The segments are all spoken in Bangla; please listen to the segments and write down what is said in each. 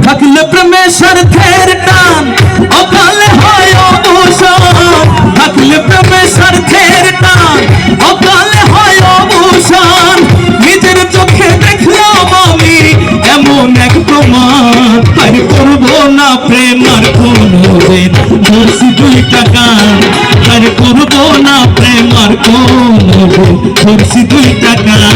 থাকলে প্রেমে স্বার্থের টান অকালে হয় অবসান, থাকলে প্রেমে স্বার্থের টান অকালে হয় অবসান। নিজের চোখে দেখলাম আমি এমন এক প্রমাণ, আর করবো না প্রেম আর কোনোদিন, ধরছি দুইটা কান। আর করবো না প্রেম আর কোনোদিন, ধরছি দুইটা কান।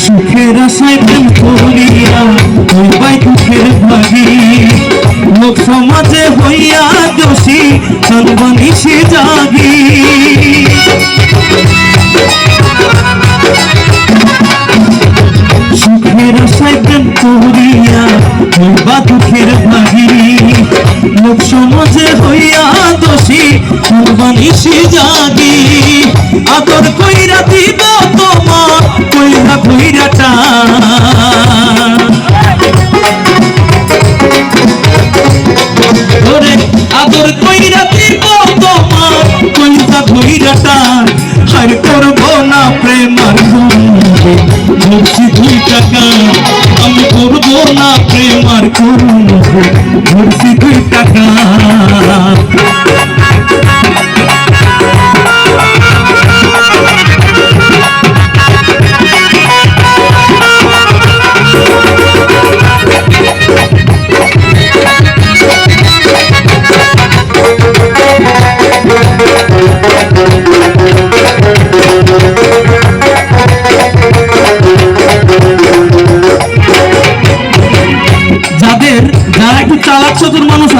সুখের আশায় প্রেম করিয়া হইবাই দুঃখের ভাগী, লোক সমাজে হইয়া দোষী সর্বনিশে জাগি। সুখের আশায় প্রেম করিয়া হইবা দুঃখের ভাগী, লোক সমাজে হইয়া দোষী সর্বনিশে জাগি। আদর কইরা দিব তোমার কইরা কইরা টান, ওরে আদর কইরা দিব তোমার কইরা কইরা টান। আর করবো না প্রেম আর কোনোদিন, ধরছি দুইটা কান। আমি করবো না প্রেম আর কোনোদিন, ধরছি দুইটা কান। যারা একটু চালাক চতুর মানুষ